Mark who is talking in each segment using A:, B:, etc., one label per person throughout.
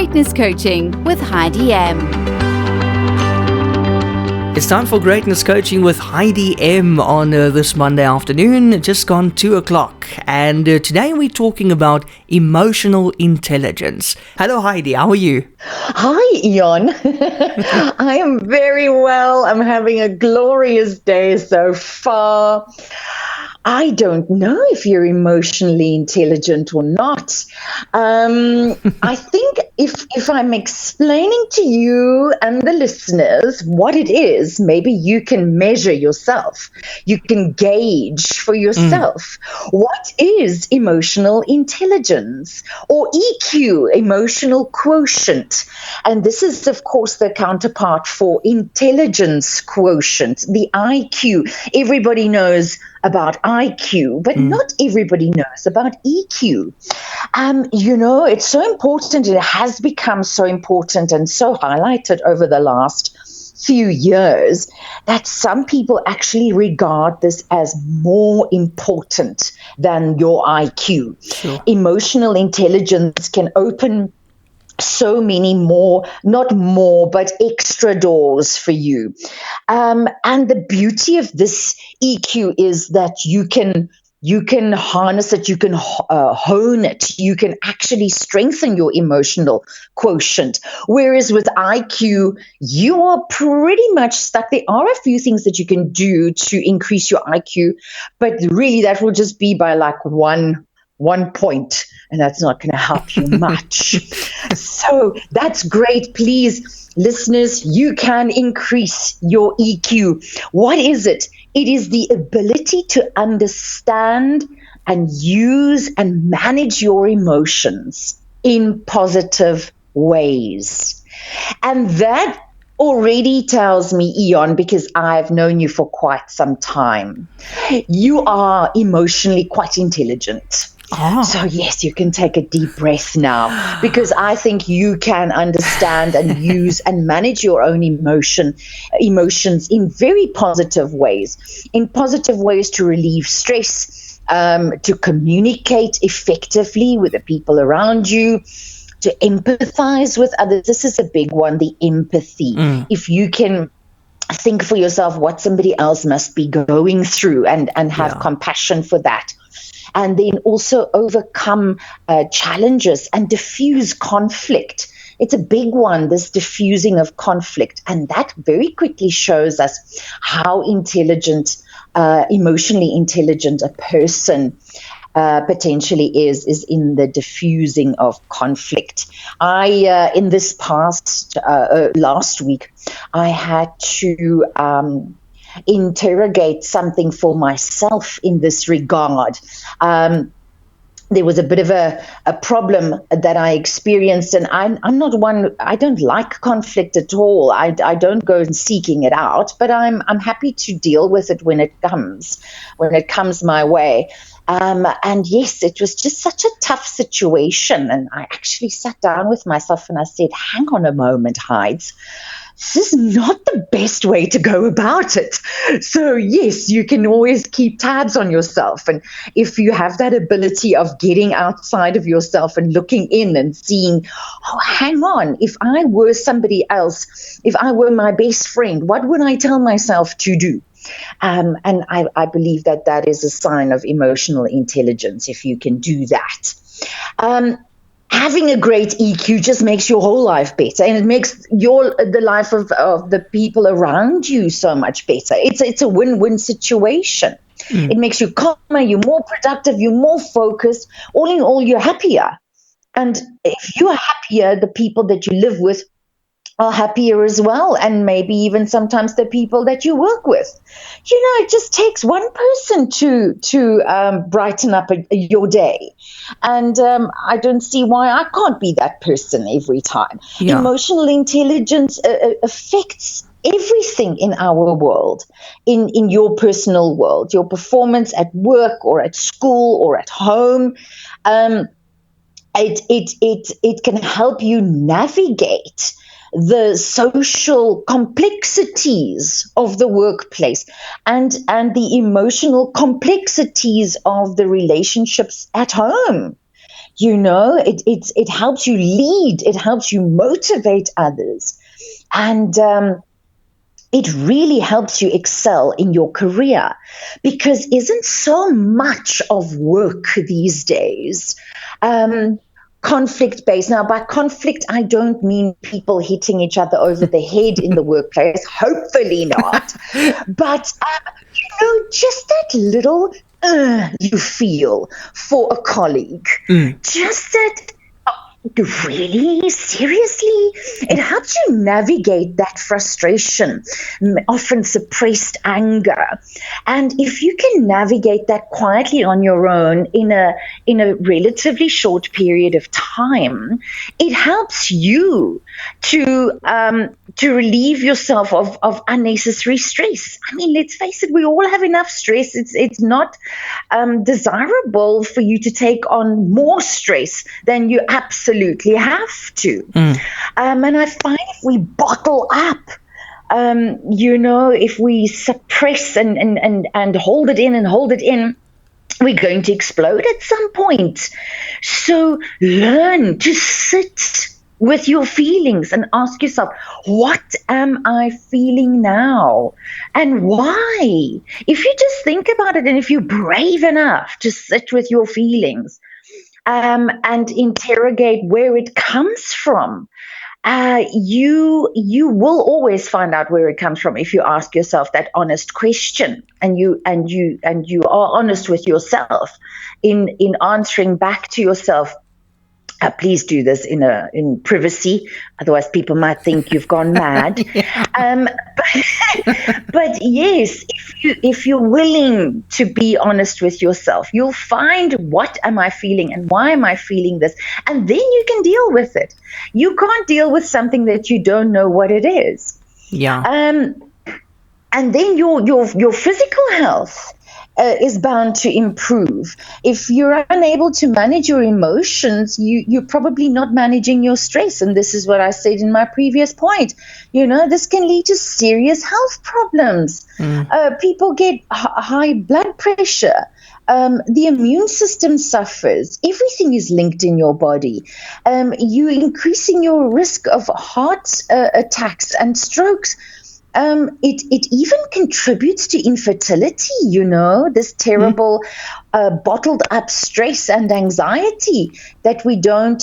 A: Greatness Coaching with Heidi M.
B: It's time for Greatness Coaching with Heidi M on this Monday afternoon, just gone 2 o'clock. And today we're talking about emotional intelligence. Hello Heidi, how are you?
C: Hi Ian. I am very well. I'm having a glorious day so far. I don't know if you're emotionally intelligent or not. I think if I'm explaining to you and the listeners what it is, maybe you can measure yourself. You can gauge for yourself. What is emotional intelligence or EQ, emotional quotient? And this is, of course, the counterpart for intelligence quotient, the IQ. Everybody knows about IQ, but not everybody knows about EQ. It's so important. It has become so important and so highlighted over the last few years that some people actually regard this as more important than your IQ.
B: Sure.
C: Emotional intelligence can open so many more, not more, but extra doors for you. And the beauty of this EQ is that you can harness it, you can hone it, you can actually strengthen your emotional quotient. Whereas with IQ, you are pretty much stuck. There are a few things that you can do to increase your IQ, but really that will just be by like one point, and that's not going to help you much. So that's great. Please, listeners, you can increase your EQ. What is it? It is the ability to understand and use and manage your emotions in positive ways. And that already tells me, Eon, because I've known you for quite some time, you are emotionally quite intelligent.
B: Oh.
C: So yes, you can take a deep breath now, because I think you can understand and use and manage your own emotions in very positive ways, to relieve stress, to communicate effectively with the people around you, to empathize with others. This is a big one, the empathy. If you can think for yourself what somebody else must be going through and have compassion for that. And then also overcome challenges and diffuse conflict. It's a big one, this diffusing of conflict. And that very quickly shows us how emotionally intelligent a person potentially is in the diffusing of conflict. In this past last week, I had to interrogate something for myself in this regard. There was a bit of a problem that I experienced, and I'm not one, I don't like conflict at all. I don't go seeking it out, but I'm happy to deal with it when it comes my way. And yes, it was just such a tough situation. And I actually sat down with myself and I said, hang on a moment, Heids. This is not the best way to go about it. So yes, you can always keep tabs on yourself. And if you have that ability of getting outside of yourself and looking in and seeing, oh, hang on, if I were somebody else, if I were my best friend, what would I tell myself to do? And I believe that is a sign of emotional intelligence if you can do that. Having a great EQ just makes your whole life better, and it makes the life of the people around you so much better. It's a win-win situation. It makes you calmer, you're more productive, you're more focused. All in all, you're happier. And if you are happier, the people that you live with are happier as well, and maybe even sometimes the people that you work with. It just takes one person to brighten up your day, and I don't see why I can't be that person every time.
B: Yeah.
C: Emotional intelligence affects everything in our world, in your personal world, your performance at work or at school or at home. It can help you navigate the social complexities of the workplace and the emotional complexities of the relationships at home. It helps you lead, it helps you motivate others, and it really helps you excel in your career, because isn't so much of work these days conflict based? Now, by conflict, I don't mean people hitting each other over the head in the workplace, hopefully not, but just that little you feel for a colleague, just that. Really? Seriously? It helps you navigate that frustration, often suppressed anger. And if you can navigate that quietly on your own in a relatively short period of time, it helps you to relieve yourself of unnecessary stress. I mean, let's face it, we all have enough stress. It's not desirable for you to take on more stress than you absolutely have to. And I find if we bottle up, if we suppress and hold it in, we're going to explode at some point. So learn to sit with your feelings and ask yourself, what am I feeling now? And why? If you just think about it, and if you're brave enough to sit with your feelings and interrogate where it comes from, you will always find out where it comes from if you ask yourself that honest question, and you are honest with yourself in answering back to yourself. Please do this in privacy, otherwise people might think you've gone mad. But yes, if you're willing to be honest with yourself, you'll find, what am I feeling and why am I feeling this? And then you can deal with it. You can't deal with something that you don't know what it is.
B: Yeah.
C: And then your physical health is bound to improve. If you're unable to manage your emotions, you're probably not managing your stress. And this is what I said in my previous point. This can lead to serious health problems. People get high blood pressure. The immune system suffers. Everything is linked in your body. You're increasing your risk of heart attacks and strokes. It even contributes to infertility, this terrible bottled up stress and anxiety that we don't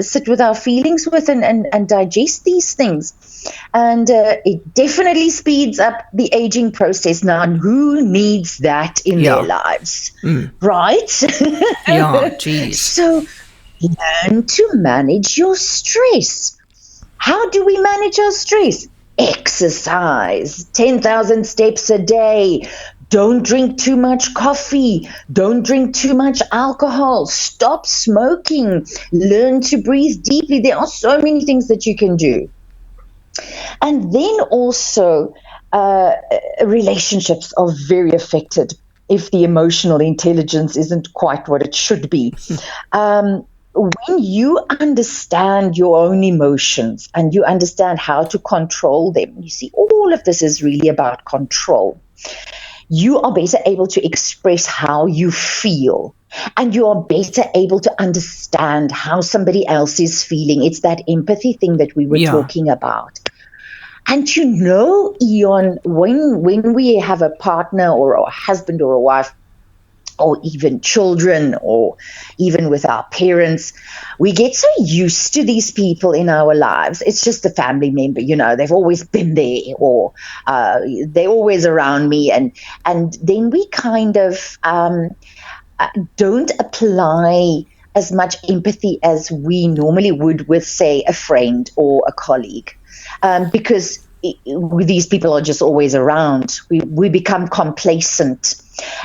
C: sit with our feelings with and digest these things. And it definitely speeds up the aging process. Now, who needs that in their lives? Right?
B: Yeah, geez.
C: So learn to manage your stress. How do we manage our stress? Exercise, 10,000 steps a day. Don't drink too much coffee. Don't drink too much alcohol. Stop smoking. Learn to breathe deeply. There are so many things that you can do. And then also, relationships are very affected if the emotional intelligence isn't quite what it should be. When you understand your own emotions and you understand how to control them, you see, all of this is really about control. You are better able to express how you feel, and you are better able to understand how somebody else is feeling. It's that empathy thing that we were talking about. And Eon, when we have a partner or a husband or a wife, or even children, or even with our parents, we get so used to these people in our lives. It's just a family member, they've always been there, or they're always around me. And then we kind of don't apply as much empathy as we normally would with, say, a friend or a colleague, because these people are just always around. We become complacent.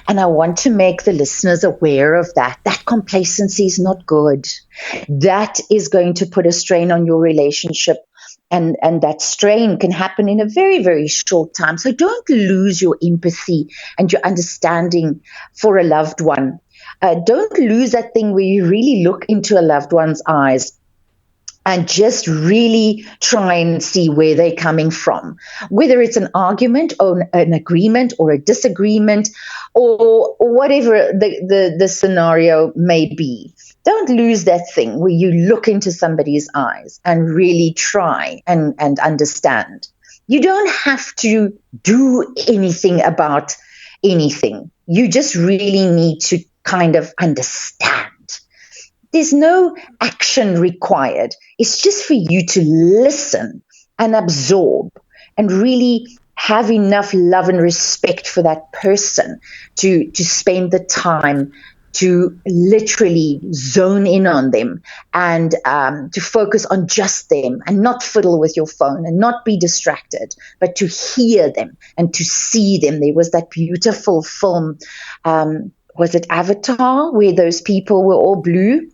C: And I want to make the listeners aware of that. That complacency is not good. That is going to put a strain on your relationship. And that strain can happen in a very, very short time. So don't lose your empathy and your understanding for a loved one. Don't lose that thing where you really look into a loved one's eyes and just really try and see where they're coming from, whether it's an argument or an agreement or a disagreement or whatever the scenario may be. Don't lose that thing where you look into somebody's eyes and really try and understand. You don't have to do anything about anything. You just really need to kind of understand. There's no action required. It's just for you to listen and absorb and really have enough love and respect for that person to spend the time to literally zone in on them and to focus on just them and not fiddle with your phone and not be distracted, but to hear them and to see them. There was that beautiful film, was it Avatar, where those people were all blue?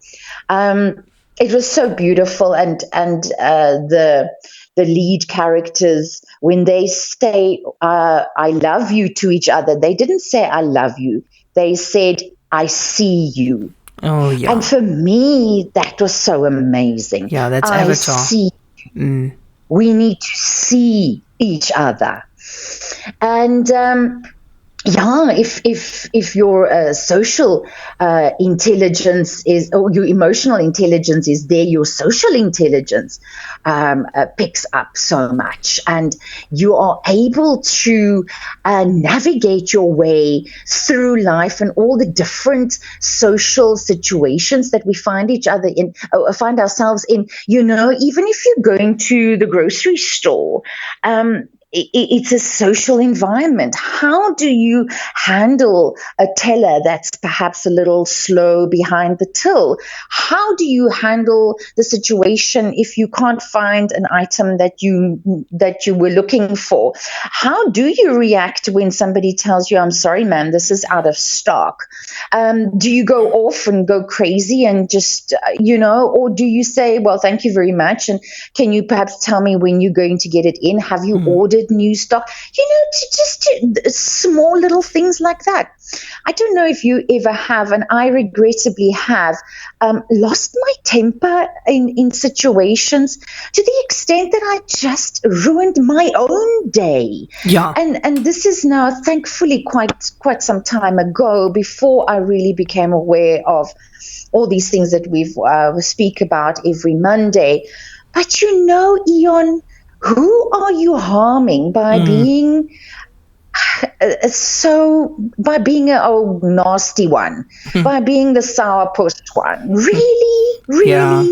C: It was so beautiful, and the lead characters, when they say "I love you" to each other, they didn't say "I love you." They said "I see you."
B: Oh, yeah.
C: And for me, that was so amazing.
B: Yeah, that's
C: I
B: Avatar.
C: see. We need to see each other, and yeah, if your social intelligence is, or your emotional intelligence is there, your social intelligence picks up so much, and you are able to navigate your way through life and all the different social situations that we find each other in, or find ourselves in. You know, even if you're going to the grocery store, it's a social environment. How do you handle a teller that's perhaps a little slow behind the till? How do you handle the situation if you can't find an item that you were looking for? How do you react when somebody tells you, "I'm sorry, ma'am, this is out of stock"? Do you go off and go crazy and just, or do you say, "Well, thank you very much, and can you perhaps tell me when you're going to get it in? Have you ordered new stock?" Small little things like that. I don't know if you ever have, and I regrettably have, lost my temper in situations to the extent that I just ruined my own day.
B: Yeah.
C: And this is now thankfully quite some time ago, before I really became aware of all these things that we speak about every Monday. But Eon, who are you harming by being by being an old nasty one, by being the sourpuss one? Really?
B: Yeah.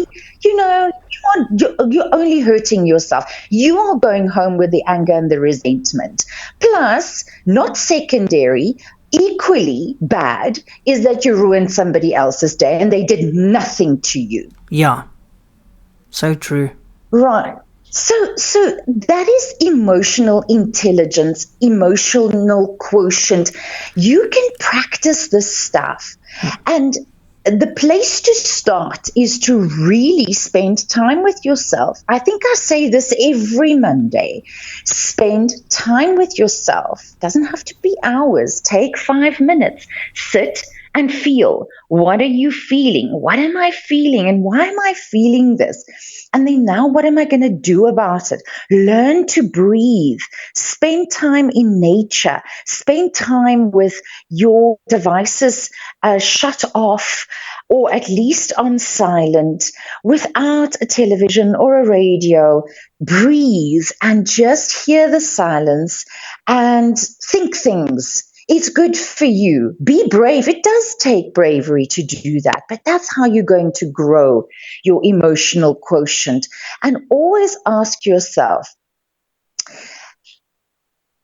C: You're only hurting yourself. You are going home with the anger and the resentment. Plus, not secondary, equally bad is that you ruined somebody else's day and they did nothing to you.
B: Yeah. So true.
C: Right. So that is emotional intelligence, emotional quotient. You can practice this stuff. And the place to start is to really spend time with yourself. I think I say this every Monday. Spend time with yourself. Doesn't have to be hours. Take 5 minutes. Sit and feel. What are you feeling? What am I feeling? And why am I feeling this? And then now what am I going to do about it? Learn to breathe. Spend time in nature. Spend time with your devices shut off, or at least on silent, without a television or a radio. Breathe and just hear the silence and think things. It's good for you. Be brave. It does take bravery to do that, but that's how you're going to grow your emotional quotient. And always ask yourself,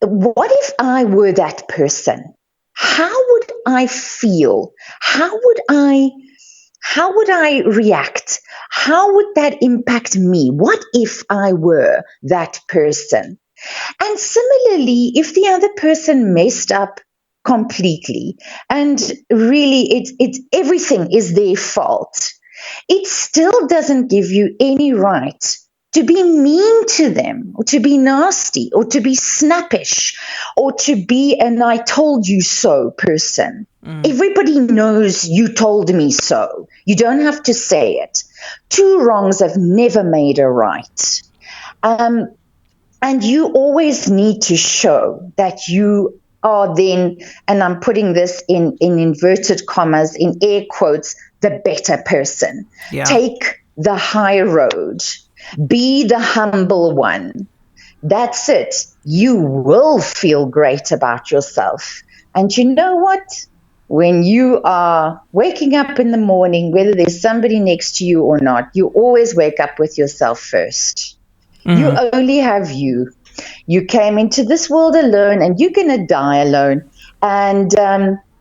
C: what if I were that person? How would I feel? How would I react? How would that impact me? What if I were that person? And similarly, if the other person messed up completely and really it's everything is their fault, it still doesn't give you any right to be mean to them, or to be nasty, or to be snappish, or to be an "I told you so" person. Everybody knows you told me so. You don't have to say it. Two wrongs have never made a right. And you always need to show that you are then, and I'm putting this in inverted commas, in air quotes, the better person.
B: Yeah.
C: Take the high road. Be the humble one. That's it. You will feel great about yourself. And you know what? When you are waking up in the morning, whether there's somebody next to you or not, you always wake up with yourself first. You only have you. You came into this world alone, and you're going to die alone. And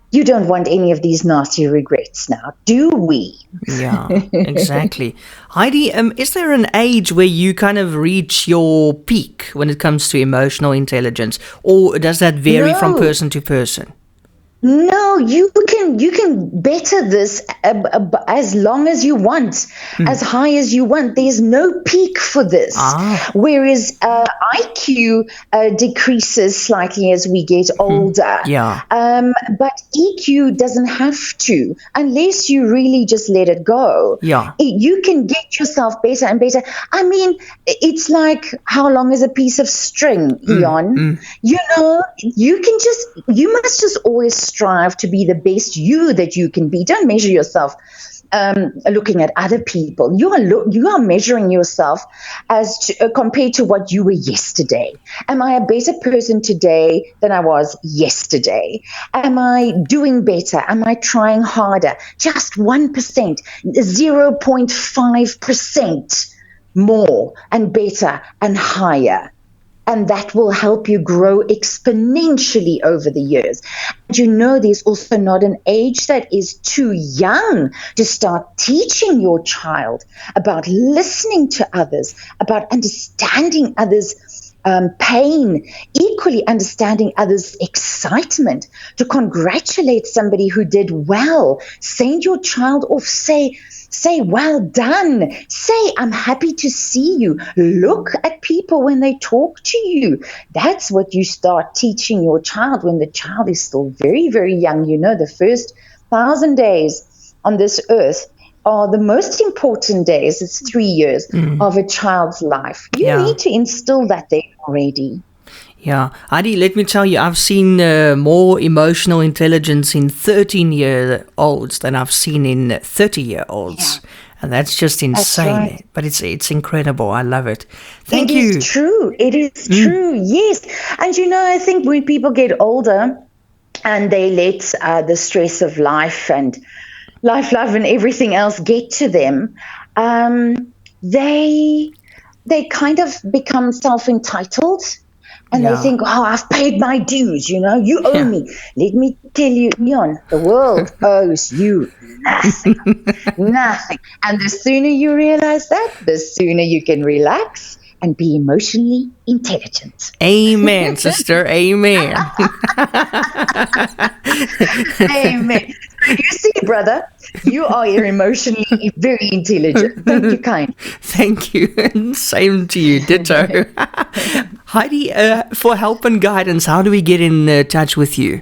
C: you don't want any of these nasty regrets now, do we?
B: Yeah, exactly. Heidi, is there an age where you kind of reach your peak when it comes to emotional intelligence, or does that vary from person to person?
C: No, you can better this as long as you want, as high as you want. There's no peak for this. Whereas IQ decreases slightly as we get older.
B: Yeah.
C: But EQ doesn't have to, unless you really just let it go.
B: Yeah.
C: You can get yourself better and better. I mean, it's like, how long is a piece of string, Eon? You know, you must just always strive to be the best you that you can be. Don't measure yourself looking at other people. You are measuring yourself as compared to what you were yesterday. Am I a better person today than I was yesterday? Am I doing better? Am I trying harder? Just 1%, 0.5% more and better and higher. And that will help you grow exponentially over the years. And you know, there's also not an age that is too young to start teaching your child about listening to others, about understanding others' pain, equally understanding others' excitement, to congratulate somebody who did well. Send your child off, say, well done. Say, I'm happy to see you. Look at people when they talk to you. That's what you start teaching your child when the child is still very, very young. You know, the first 1,000 days on this earth are the most important days. It's 3 years of a child's life. You need to instill that there already.
B: Yeah. Heidi, let me tell you, I've seen more emotional intelligence in 13-year-olds than I've seen in 30-year-olds. Yeah. And that's just insane. That's right. But it's incredible. I love it. Thank you.
C: It is true. It is true. Yes. And you know, I think when people get older and they let the stress of life and life, love, and everything else get to them, they kind of become self-entitled. And they think, oh, I've paid my dues, you know, you owe me. Let me tell you, Eon, the world owes you nothing, nothing. And the sooner you realize that, the sooner you can relax and be emotionally intelligent.
B: Amen, sister. Amen.
C: Amen. You see, brother, you are emotionally very intelligent. Thank you, kind.
B: Thank you. And same to you. Ditto. Heidi, for help and guidance, how do we get in touch with you?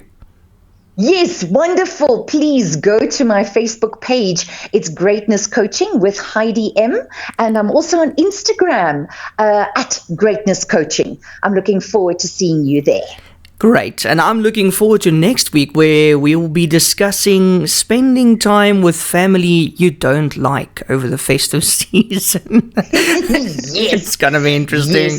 C: Yes, wonderful. Please go to my Facebook page. It's Greatness Coaching with Heidi M. And I'm also on Instagram at Greatness Coaching. I'm looking forward to seeing you there.
B: Great. And I'm looking forward to next week, where we will be discussing spending time with family you don't like over the festive season.
C: Yes.
B: It's going to be interesting.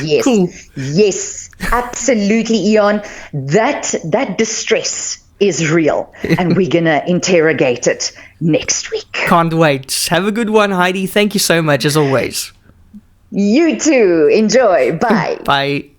C: Yes.
B: Cool.
C: Yes, absolutely, Eon. That distress is real, and we're going to interrogate it next week.
B: Can't wait. Have a good one, Heidi. Thank you so much, as always.
C: You too. Enjoy. Bye.
B: Bye.